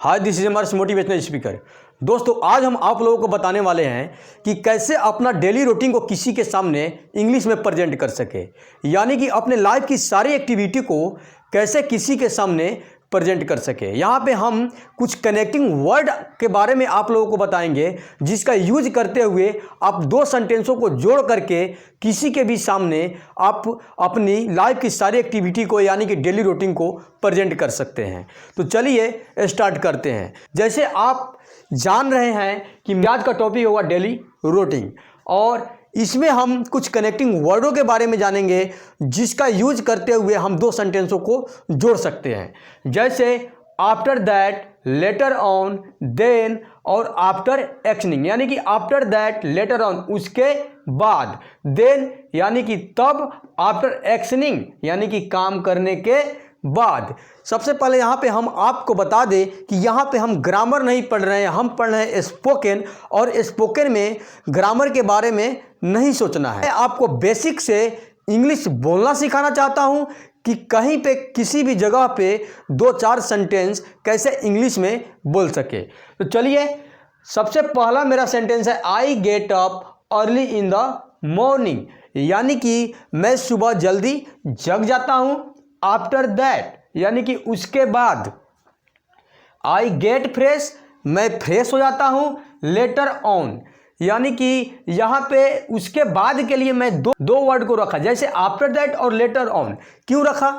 Hi, this is MRS motivational speaker. दोस्तों, आज हम आप लोगों को बताने वाले हैं कि कैसे अपना डेली रूटीन को किसी के सामने इंग्लिश में प्रेजेंट कर सके, यानी कि अपने लाइफ की सारी एक्टिविटी को कैसे किसी के सामने प्रेजेंट कर सके। यहाँ पे हम कुछ कनेक्टिंग वर्ड के बारे में आप लोगों को बताएंगे, जिसका यूज करते हुए आप दो सेंटेंसों को जोड़ करके किसी के भी सामने आप अपनी लाइफ की सारी एक्टिविटी को यानी कि डेली रूटीन को प्रेजेंट कर सकते हैं। तो चलिए स्टार्ट करते हैं। जैसे आप जान रहे हैं कि आज का टॉपिक होगा डेली रूटीन, और इसमें हम कुछ कनेक्टिंग वर्डों के बारे में जानेंगे, जिसका यूज करते हुए हम दो सेंटेंसों को जोड़ सकते हैं। जैसे after that, later on, then और आफ्टर एक्शनिंग, यानी कि आफ्टर दैट, लेटर ऑन उसके बाद, देन यानी कि तब, आफ्टर एक्शनिंग यानी कि काम करने के बाद। सबसे पहले यहाँ पे हम आपको बता दें कि यहाँ पे हम ग्रामर नहीं पढ़ रहे हैं, हम पढ़ रहे हैं स्पोकन, और स्पोकन में ग्रामर के बारे में नहीं सोचना है। मैं आपको बेसिक से इंग्लिश बोलना सिखाना चाहता हूँ कि कहीं पे किसी भी जगह पे दो चार सेंटेंस कैसे इंग्लिश में बोल सके। तो चलिए, सबसे पहला मेरा सेंटेंस है I get up early in the morning, यानी कि मैं सुबह जल्दी जग जाता हूँ। आफ्टर दैट यानी कि उसके बाद, आई गेट फ्रेश मैं फ्रेश हो जाता हूँ। लेटर ऑन यानी कि यहाँ पे उसके बाद के लिए मैं दो वर्ड को रखा, जैसे आफ्टर दैट और लेटर ऑन। क्यों रखा?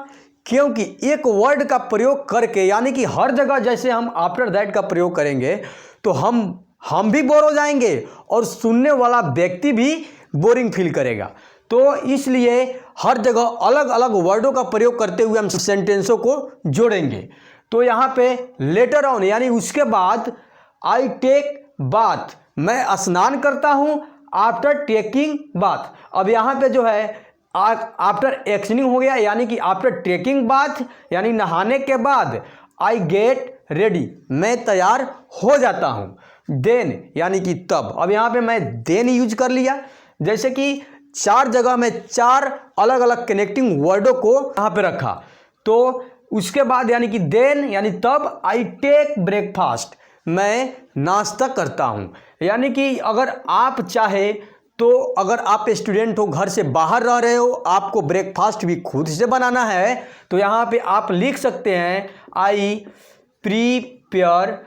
क्योंकि एक वर्ड का प्रयोग करके, यानी कि हर जगह जैसे हम आफ्टर दैट का प्रयोग करेंगे तो हम भी बोर हो जाएंगे और सुनने वाला व्यक्ति भी बोरिंग फील करेगा। तो इसलिए हर जगह अलग अलग वर्डों का प्रयोग करते हुए हम सेंटेंसों को जोड़ेंगे। तो यहाँ पे लेटर ऑन यानी उसके बाद, आई टेक बाथ मैं स्नान करता हूँ। आफ्टर टेकिंग बाथ, अब यहाँ पे जो है आफ्टर एक्शनिंग हो गया, यानी कि आफ्टर टेकिंग बाथ यानी नहाने के बाद। आई गेट रेडी मैं तैयार हो जाता हूँ। देन यानी कि तब, अब यहाँ पे मैं देन यूज कर लिया। जैसे कि चार जगह में चार अलग अलग कनेक्टिंग वर्डों को यहाँ पे रखा। तो उसके बाद यानी कि देन यानी तब, आई टेक ब्रेकफास्ट मैं नाश्ता करता हूँ। यानी कि अगर आप चाहे तो, अगर आप स्टूडेंट हो, घर से बाहर रह रहे हो, आपको ब्रेकफास्ट भी खुद से बनाना है, तो यहाँ पे आप लिख सकते हैं आई प्रीपेयर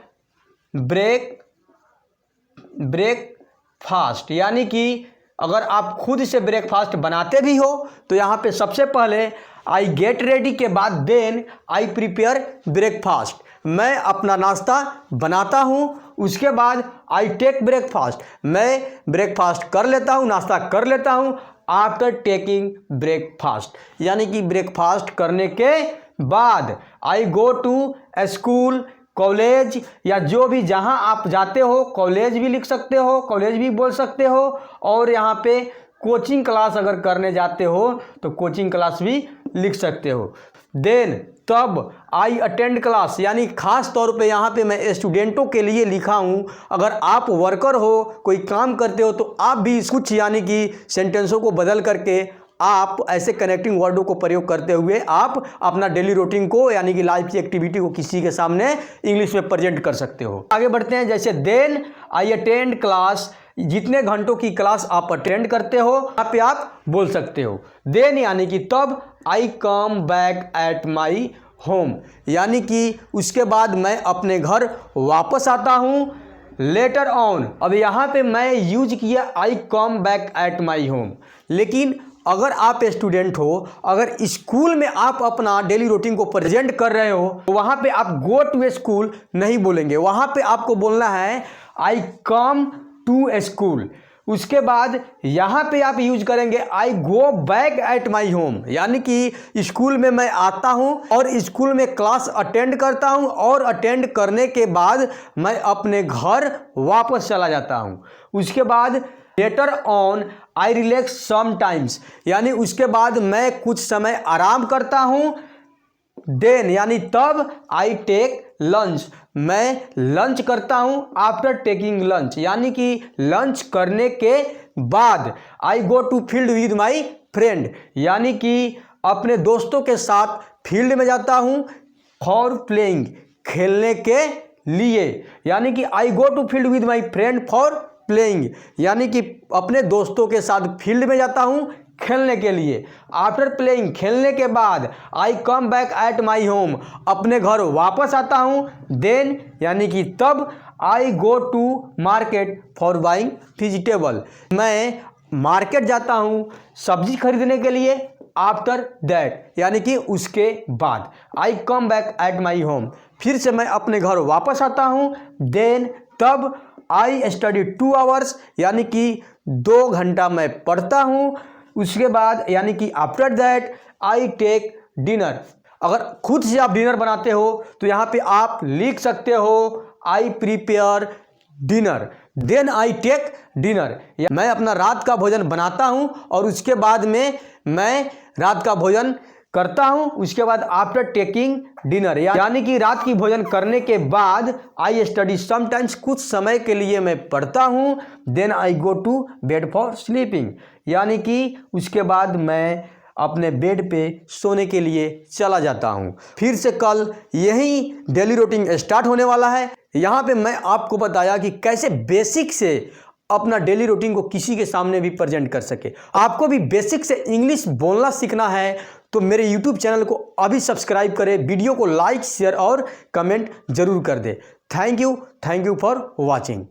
ब्रेकफास्ट, यानी कि अगर आप खुद से ब्रेकफास्ट बनाते भी हो तो यहाँ पे सबसे पहले आई गेट रेडी के बाद देन आई प्रिपेयर ब्रेकफास्ट मैं अपना नाश्ता बनाता हूँ। उसके बाद आई टेक ब्रेकफास्ट मैं ब्रेकफास्ट कर लेता हूँ, नाश्ता कर लेता हूँ। आफ्टर टेकिंग ब्रेकफास्ट यानी कि ब्रेकफास्ट करने के बाद, I go to school, college, या जो भी जहां आप जाते हो, कॉलेज भी लिख सकते हो, कॉलेज भी बोल सकते हो। और यहाँ पे कोचिंग क्लास अगर करने जाते हो तो कोचिंग क्लास भी लिख सकते हो। देन तब, आई अटेंड क्लास, यानी खास तौर पे यहाँ पे मैं स्टूडेंटों के लिए लिखा हूँ। अगर आप वर्कर हो, कोई काम करते हो, तो आप भी कुछ यानी कि सेंटेंसों को बदल करके आप ऐसे कनेक्टिंग वर्डों को प्रयोग करते हुए आप अपना डेली रूटीन को यानी कि लाइफ की एक्टिविटी को किसी के सामने इंग्लिश में प्रेजेंट कर सकते हो। आगे बढ़ते हैं। जैसे देन आई अटेंड क्लास, जितने घंटों की क्लास आप अटेंड करते हो यहाँ पे आप बोल सकते हो। देन यानी कि तब, I come back at my home, यानी कि उसके बाद मैं अपने घर वापस आता हूँ। लेटर ऑन, अब यहाँ पे मैं यूज किया I come back at my home, लेकिन अगर आप स्टूडेंट हो, अगर स्कूल में आप अपना डेली रूटीन को प्रेजेंट कर रहे हो, तो वहाँ पे आप गो टू स्कूल नहीं बोलेंगे, वहाँ पे आपको बोलना है आई कम टू स्कूल। उसके बाद यहाँ पे आप यूज करेंगे I go back at my home, यानी कि स्कूल में मैं आता हूँ और स्कूल में क्लास अटेंड करता हूँ, और अटेंड करने के बाद मैं अपने घर वापस चला जाता हूँ। उसके बाद later on I relax sometimes, यानी उसके बाद मैं कुछ समय आराम करता हूँ। देन यानी तब, आई टेक लंच मैं लंच करता हूँ। आफ्टर टेकिंग लंच यानी कि लंच करने के बाद, I go to field with my friend, यानी कि अपने दोस्तों के साथ फील्ड में जाता हूँ। फॉर प्लेइंग खेलने के लिए, यानी कि I go to field with my friend for playing, यानी कि अपने दोस्तों के साथ फील्ड में जाता हूँ खेलने के लिए। आफ्टर प्लेइंग, खेलने के बाद, I come back at my home, अपने घर वापस आता हूँ। देन, यानी कि तब, I go to market for buying vegetable, मैं मार्केट जाता हूँ सब्जी खरीदने के लिए। आफ्टर दैट, यानी कि उसके बाद, I come back at my home, फिर से मैं अपने घर वापस आता हूँ। देन, तब, आई स्टडी 2 आवर्स, यानी कि 2 घंटा मैं पढ़ता हूँ। उसके बाद, यानी कि after that, I take dinner. अगर खुद से आप डिनर बनाते हो तो यहाँ पे आप लिख सकते हो I prepare dinner, then I take dinner, मैं अपना रात का भोजन बनाता हूँ और उसके बाद में मैं रात का भोजन करता हूँ। उसके बाद आफ्टर टेकिंग डिनर, यानी कि रात की भोजन करने के बाद, आई स्टडी समटाइम्स, कुछ समय के लिए मैं पढ़ता हूँ। Then I go to bed for sleeping, यानी कि उसके बाद मैं अपने बेड पे सोने के लिए चला जाता हूँ। फिर से कल यही डेली रूटीन स्टार्ट होने वाला है। यहाँ पे मैं आपको बताया कि कैसे बेसिक से अपना डेली रूटीन को किसी के सामने भी प्रेजेंट कर सके। आपको भी बेसिक से इंग्लिश बोलना सीखना है तो मेरे YouTube चैनल को अभी सब्सक्राइब करें, वीडियो को लाइक, शेयर और कमेंट जरूर कर दें। Thank you for watching.